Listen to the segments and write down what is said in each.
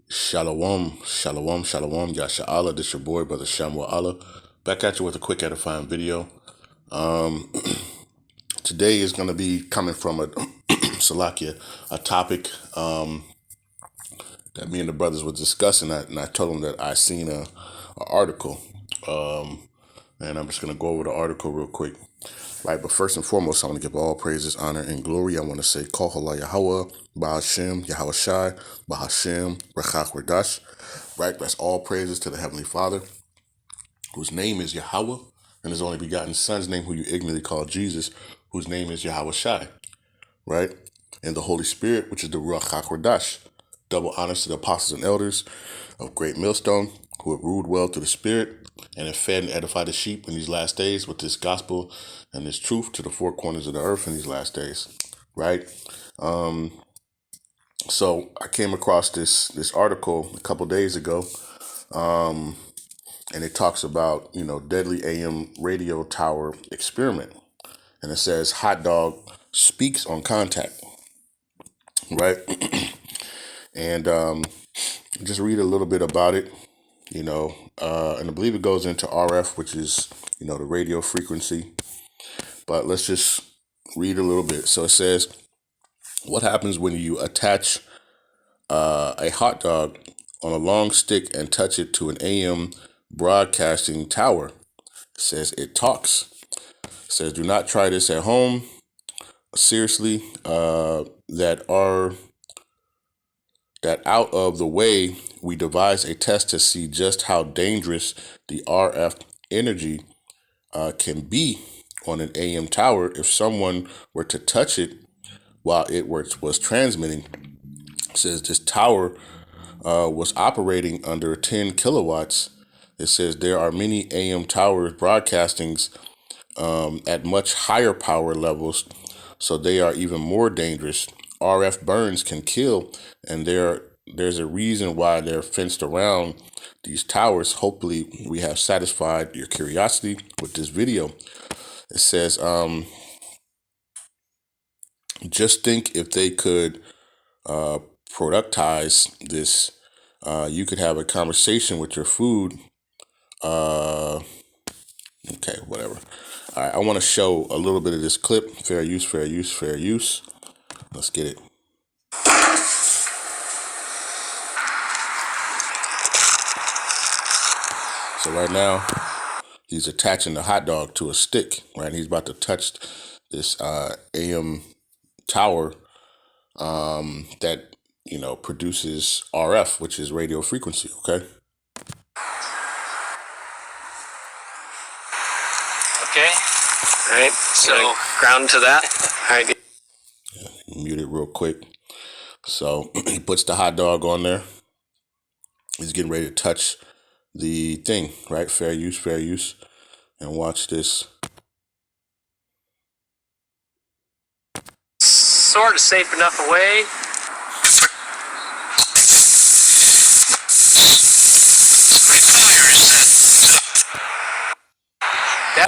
Shalom, shalom, shalom, Yasha this your boy, Brother Shamwa Allah. Back at you with a quick edifying video. Today is going to be coming from a Salakia, a topic that me and the brothers were discussing, and I told them that I seen a article, and I'm just going to go over the article real quick. Right, but first and foremost, I want to give all praises, honor, and glory. I want to say, Call Halal Yahawah, Bahasham, Yahawashi, Bahasham, Qadash. Right, that's all praises to the Heavenly Father, whose name is Yahawah, and his only begotten Son's name, who you ignorantly call Jesus, whose name is Yahawashi. Right, and the Holy Spirit, which is the Rawchaa. Double honors to the apostles and elders of Great Millstone, who have ruled well through the Spirit, and have fed and edified the sheep in these last days with this gospel and this truth to the four corners of the earth in these last days. Right? So I came across this article a couple days ago, and it talks about, deadly AM radio tower experiment. And it says, hot dog speaks on contact. Right? And just read a little bit about it, and I believe it goes into RF, which is, the radio frequency. But let's just read a little bit. So it says, what happens when you attach a hot dog on a long stick and touch it to an AM broadcasting tower? It says it talks. It says, do not try this at home. Seriously, that out of the way, we devised a test to see just how dangerous the RF energy can be on an AM tower if someone were to touch it while it was transmitting. It says this tower was operating under 10 kilowatts. It says there are many AM towers broadcasting at much higher power levels, so they are even more dangerous. RF burns can kill, and there's a reason why they're fenced around these towers. Hopefully we have satisfied your curiosity with this video. It says, just think if they could productize this, you could have a conversation with your food. Okay, whatever. All right, I want to show a little bit of this clip. Fair use, fair use, fair use. Let's get it. So right now, he's attaching the hot dog to a stick, right? He's about to touch this AM tower that, produces RF, which is radio frequency, okay? Okay. All right. So ground to that. All right. Mute it real quick. So he puts the hot dog on there. He's getting ready to touch the thing, right? Fair use, fair use. And watch this. Sort of safe enough away.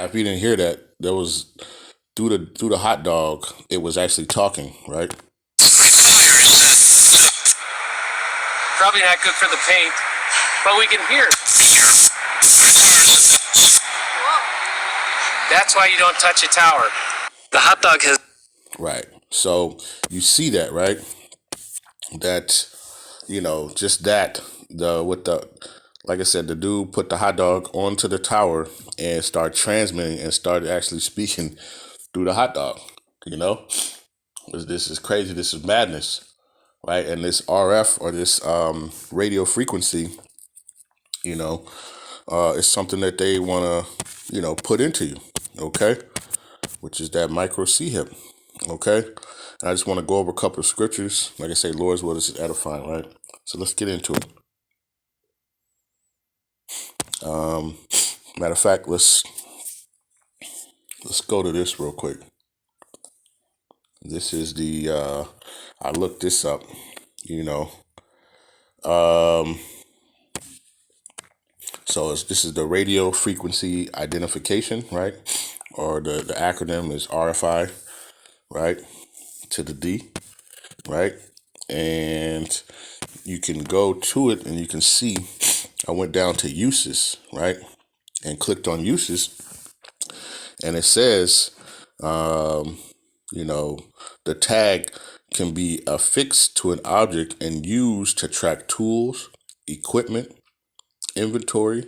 If you didn't hear that, there was through the hot dog, it was actually talking, right? Probably not good for the paint, but we can hear it. That's why you don't touch a tower. The hot dog has... Right. So you see that, right? That, just that, like I said, the dude put the hot dog onto the tower and started transmitting and started actually speaking through the hot dog, This is crazy. This is madness, right? And this RF or this radio frequency, is something that they want to, put into you, okay? Which is that micro C hip, okay? And I just want to go over a couple of scriptures. Like I say, Lord's word is edifying, right? So let's get into it. Matter of fact, let's go to this real quick. This is the I looked this up, so this is the radio frequency identification, right? Or the acronym is RFI, right? To the D, right? And you can go to it and you can see. I went down to uses, right, and clicked on uses, and it says, the tag can be affixed to an object and used to track tools, equipment, inventory,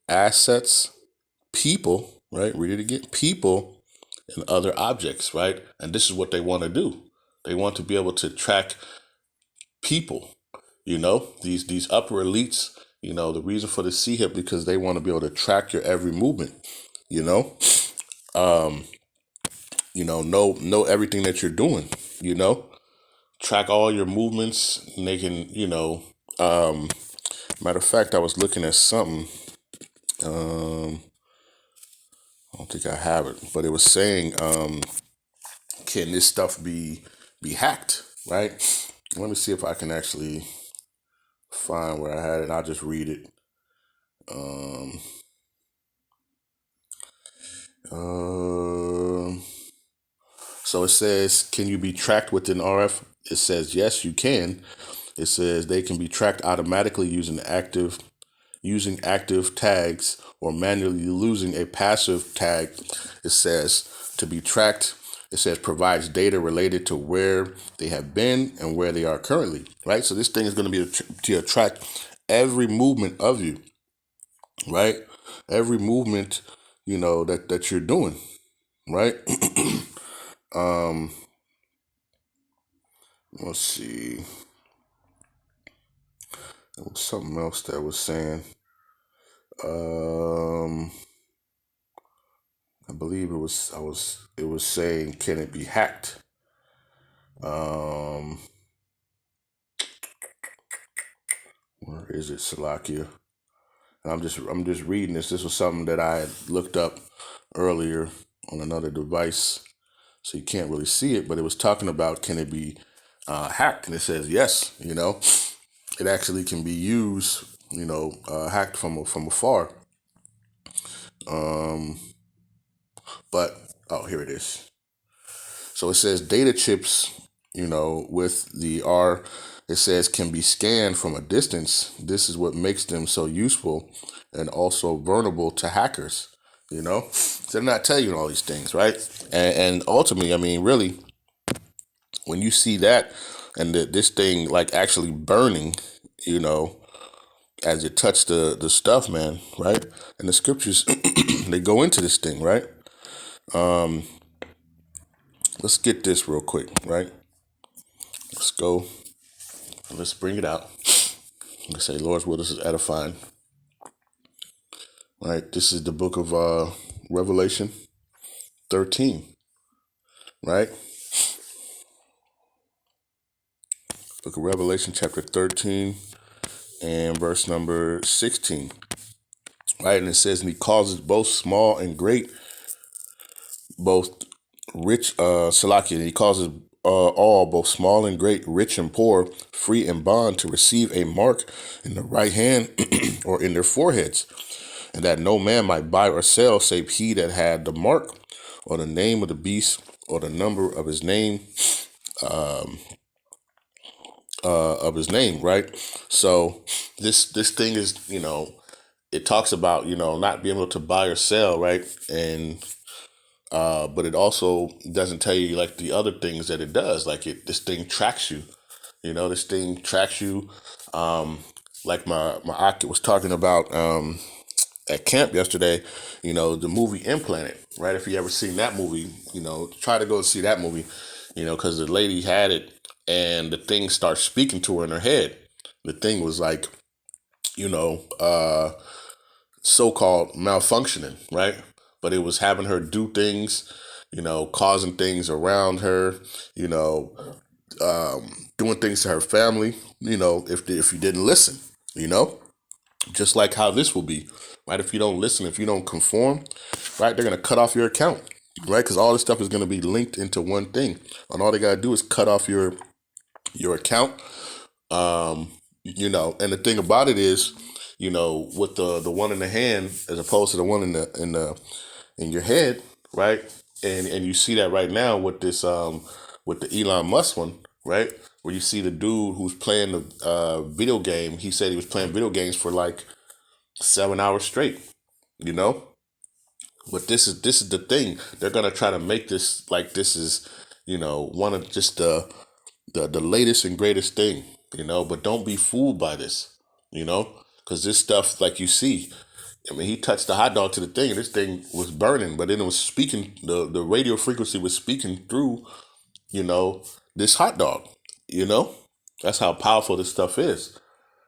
assets, people, right? Read it again. People and other objects, right? And this is what they want to do. They want to be able to track people, these upper elites, the reason for the C-HIP, because they want to be able to track your every movement, know everything that you're doing, track all your movements, and they can, matter of fact, I was looking at something, I don't think I have it, but it was saying, can this stuff be hacked, right? Let me see if I can actually find where I had it. I'll just read it. So it says, can you be tracked within RF? It says, yes, you can. It says they can be tracked automatically using active tags or manually using a passive tag. It says to be tracked. It says provides data related to where they have been and where they are currently, right? So this thing is going to be to track every movement of you, right? Every movement, that you're doing, right? Let's see. There was something else that was saying. I believe it was saying, can it be hacked? Where is it, Salakia? And I'm just reading this. This was something that I had looked up earlier on another device, so you can't really see it, but it was talking about, can it be hacked? And it says yes. It actually can be used, hacked from afar. But here it is. So it says data chips, with the R, it says can be scanned from a distance. This is what makes them so useful and also vulnerable to hackers. So they're not telling you all these things, right? And ultimately, I mean, really, when you see that and this thing like actually burning, as it touched the stuff, man, right? And the scriptures, they go into this thing, right? Let's get this real quick, right? Let's go. Let's bring it out. Let's say, Lord's will, this is edifying. All right, this is the book of Revelation 13, right? Book of Revelation, chapter 13, and verse number 16, right? And it says, and he causes both small and great, both rich, Salakia, and he causes all, both small and great, rich and poor, free and bond, to receive a mark in the right hand or in their foreheads, and that no man might buy or sell save he that had the mark or the name of the beast or the number of his name, right? So this thing is, it talks about, not being able to buy or sell, right? And but it also doesn't tell you like the other things that it does. Like this thing tracks you. This thing tracks you. Like my Aki was talking about at camp yesterday, the movie Implanted, right? If you ever seen that movie, try to go see that movie, because the lady had it and the thing starts speaking to her in her head. The thing was like, so-called malfunctioning, right? But it was having her do things, causing things around her, doing things to her family, if you didn't listen, just like how this will be, right? If you don't listen, if you don't conform, right, they're going to cut off your account, right? Because all this stuff is going to be linked into one thing. And all they got to do is cut off your account. And the thing about it is, with the one in the hand as opposed to the one in your head, right? And you see that right now with this with the Elon Musk one, right? where you see the dude who's playing the video game. He said he was playing video games for like 7 hours straight, you know. But this is the thing. They're gonna try to make this like this is, one of just the latest and greatest thing, But don't be fooled by this, because this stuff, like you see, I mean, he touched the hot dog to the thing, and this thing was burning, but then it was speaking. The radio frequency was speaking through, this hot dog. You know, that's how powerful this stuff is,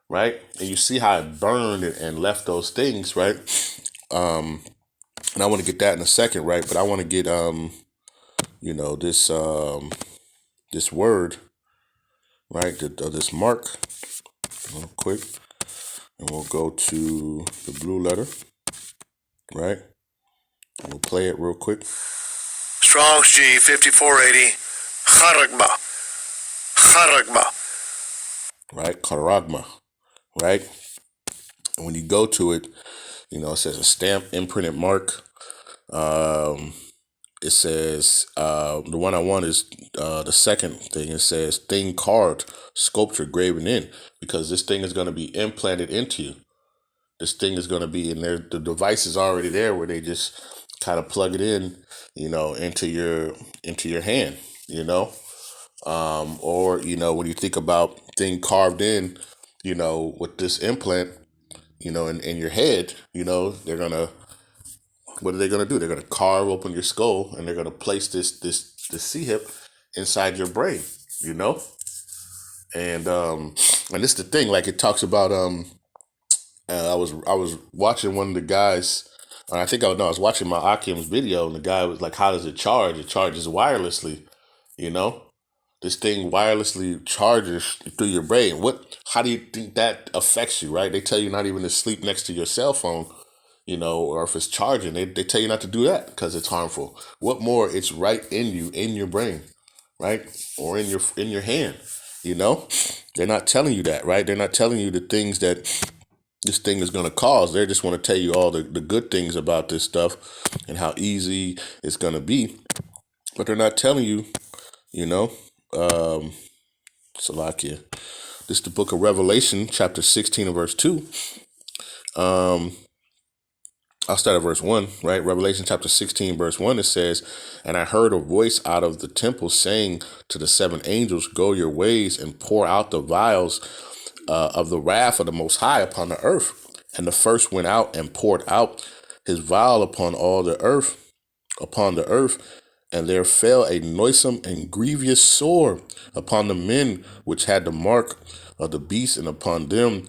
right? And you see how it burned and left those things, right? And I want to get that in a second, right? But I want to get this word, right? This mark, real quick, and we'll go to the blue letter, right? And we'll play it real quick. Strong's G 5480 Kharagma. Right, Karagma, right? And when you go to it, it says a stamp, imprinted mark. It says the one I want is the second thing. It says thing carved, sculpture graven in, because this thing is going to be implanted into you. This thing is going to be in there. The device is already there, where they just kind of plug it in, into your hand, or when you think about thing carved in, with this implant, in your head, they're gonna. What are they gonna do? They're gonna carve open your skull, and they're gonna place this C-hip inside your brain, And this is the thing. Like it talks about. I was watching one of the guys. I was watching my Akim's video, and the guy was like, "How does it charge? It charges wirelessly, you know." This thing wirelessly charges through your brain. How do you think that affects you, right? They tell you not even to sleep next to your cell phone, or if it's charging, they tell you not to do that because it's harmful. What more? It's right in you, in your brain, right? Or in your hand, They're not telling you that, right? They're not telling you the things that this thing is going to cause. They just want to tell you all the good things about this stuff and how easy it's going to be. But they're not telling you, Salakia. This is the book of Revelation, chapter 16 and verse 2. I'll start at verse 1, right? Revelation chapter 16, verse 1, it says, "And I heard a voice out of the temple saying to the seven angels, go your ways and pour out the vials of the wrath of the Most High upon the earth. And the first went out and poured out his vial upon the earth, and there fell a noisome and grievous sore upon the men which had the mark of the beast, and upon them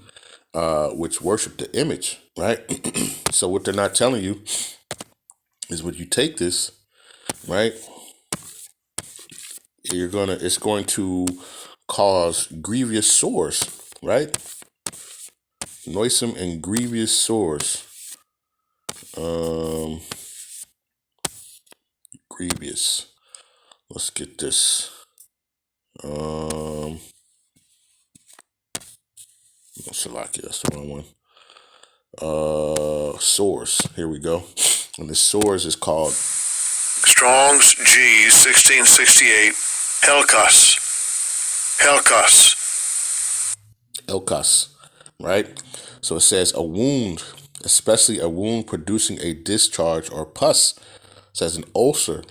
which worship the image," right? So what they're not telling you is when you take this, right, it's going to cause grievous sores, right? Noisome and grievous sores. Grievous. Let's get this. Shalaki, that's the wrong one. Sores. Here we go. And the sores is called Strong's G 1668 Elkas, right? So it says a wound, especially a wound producing a discharge or pus. It says an ulcer,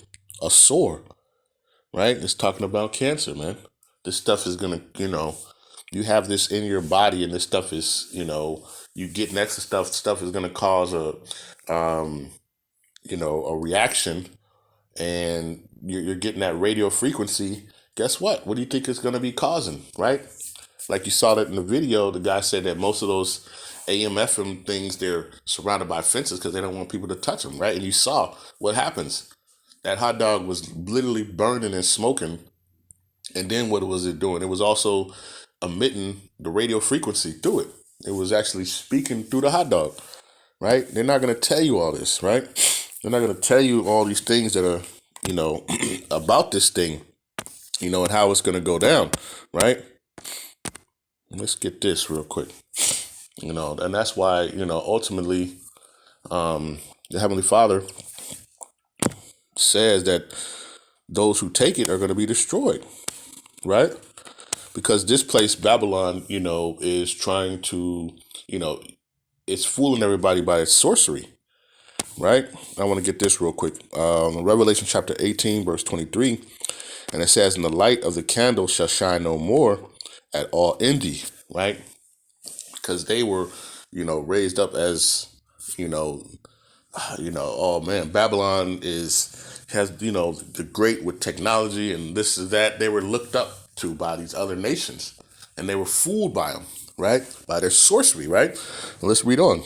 a sore, right? It's talking about cancer, man. This stuff is gonna, you have this in your body, and this stuff is, you get next to stuff is gonna cause a reaction, and you're getting that radio frequency. Guess what? What do you think it's gonna be causing, right? Like you saw that in the video, the guy said that most of those AM, FM things, they're surrounded by fences because they don't want people to touch them, right? And you saw what happens. That hot dog was literally burning and smoking. And then what was it doing? It was also emitting the radio frequency through it. It was actually speaking through the hot dog, right? They're not going to tell you all this, right? They're not going to tell you all these things that are, about this thing, and how it's going to go down, right? Let's get this real quick, and that's why, ultimately, the Heavenly Father says that those who take it are going to be destroyed, right? Because this place, Babylon, is trying to, it's fooling everybody by its sorcery, right? I want to get this real quick. Revelation chapter 18, verse 23, and it says, "And the light of the candle shall shine no more at all in thee," right? Because they were, raised up as, you know, oh man, Babylon has the great with technology and this is that. They were looked up to by these other nations, and they were fooled by them, right? By their sorcery, right? Let's read on.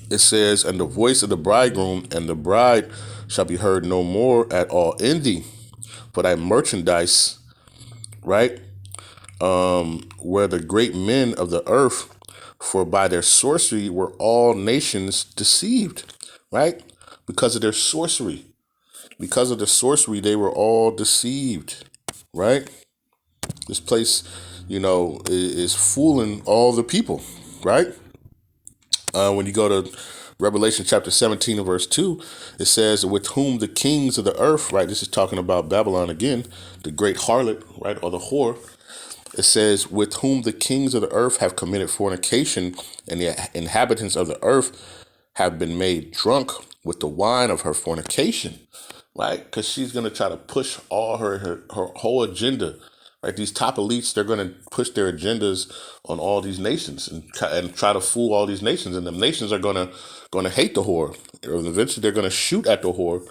It says, "And the voice of the bridegroom and the bride shall be heard no more at all in thee, for thy merchandise," right? Were the great men of the earth, for by their sorcery were all nations deceived, right? Because of their sorcery. Because of the sorcery, they were all deceived, right? This place, is fooling all the people, right? When you go to Revelation chapter 17 and verse 2, it says, "With whom the kings of the earth," right? This is talking about Babylon again, the great harlot, right? Or the whore. It says, "With whom the kings of the earth have committed fornication, and the inhabitants of the earth have been made drunk with the wine of her fornication," right? Because she's going to try to push all her whole agenda, right? These top elites, they're going to push their agendas on all these nations and try to fool all these nations, and the nations are going to hate the whore. Or eventually, they're going to shoot at the whore,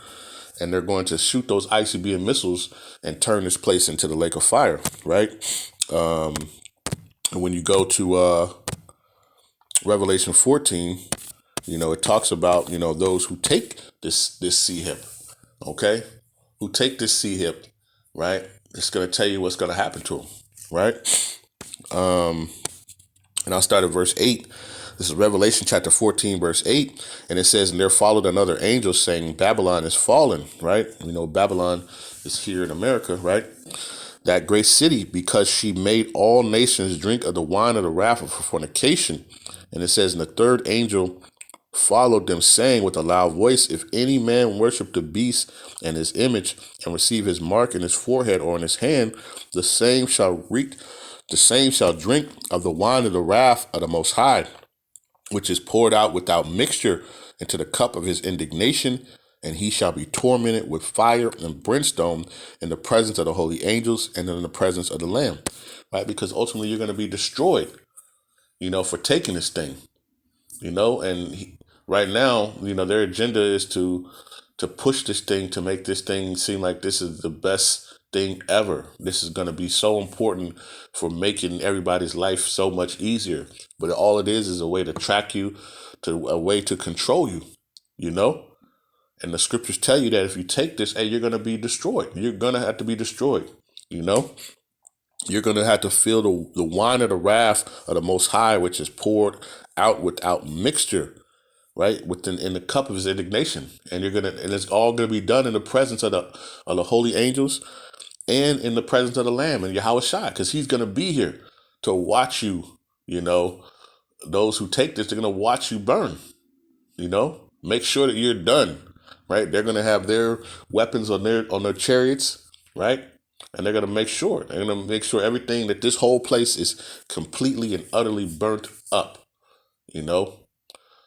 and they're going to shoot those ICBM missiles and turn this place into the lake of fire, right? When you go to Revelation 14, it talks about, those who take this sea hip, okay? Who take this sea hip, right? It's going to tell you what's going to happen to them, right? And I'll start at verse 8. This is Revelation chapter 14, verse 8. And it says, "And there followed another angel saying, Babylon is fallen," right? Babylon is here in America, right? "That great city, because she made all nations drink of the wine of the wrath of her fornication." And it says, "And the third angel followed them, saying with a loud voice, If any man worship the beast and his image, and receive his mark in his forehead or in his hand, the same shall drink of the wine of the wrath of the Most High, which is poured out without mixture into the cup of his indignation, and he shall be tormented with fire and brimstone in the presence of the holy angels and in the presence of the Lamb," right? Because ultimately you're going to be destroyed, for taking this thing, right now, their agenda is to push this thing, to make this thing seem like this is the best thing ever. This is going to be so important for making everybody's life so much easier. But all it is a way to track you, a way to control you, And the scriptures tell you that if you take this, hey, you're going to be destroyed. You're going to have to be destroyed, You're going to have to feel the wine of the wrath of the Most High, which is poured out without mixture, right? In the cup of his indignation. And it's all going to be done in the presence of the holy angels and in the presence of the Lamb and Yahawashi, because he's going to be here to watch you, those who take this, they're going to watch you burn, make sure that you're done, right? They're going to have their weapons on their chariots, right? And they're going to make sure everything, that this whole place is completely and utterly burnt up,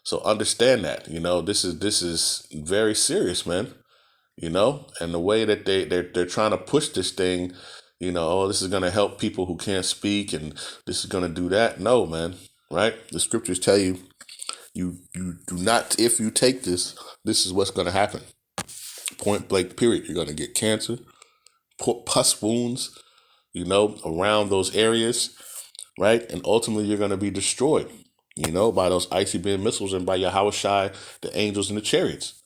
So understand that, this is very serious, man, and the way that they're trying to push this thing, oh, this is going to help people who can't speak and this is going to do that. No, man, right? The scriptures tell you, you do not, if you take this is what's going to happen. Point blank, period. You're going to get cancer, pus wounds, around those areas, right? And ultimately you're going to be destroyed, by those ICBM missiles and by Yahawashi, the angels and the chariots,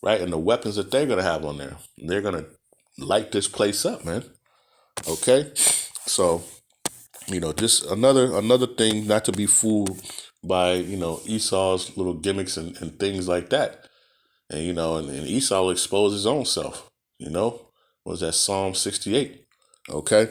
right? And the weapons that they're going to have on there. They're going to light this place up, man. Okay? So, just another thing not to be fooled by, Esau's little gimmicks and things like that. And, and Esau will expose his own self, was that Psalm 68? Okay?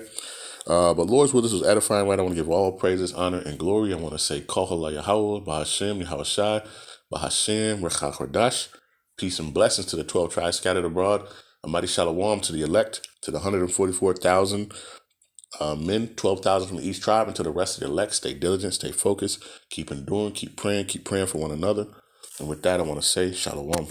But Lord's will, this was edifying, right? I want to give all praises, honor, and glory. I want to say, Halal, Yahawah, Bahasham, Yahawashi, Bahasham, Qadash. Peace and blessings to the 12 tribes scattered abroad. A mighty shalom to the elect, to the 144,000 men, 12,000 from each tribe, and to the rest of the elect, stay diligent, stay focused, keep enduring, keep praying for one another. And with that, I want to say shalom.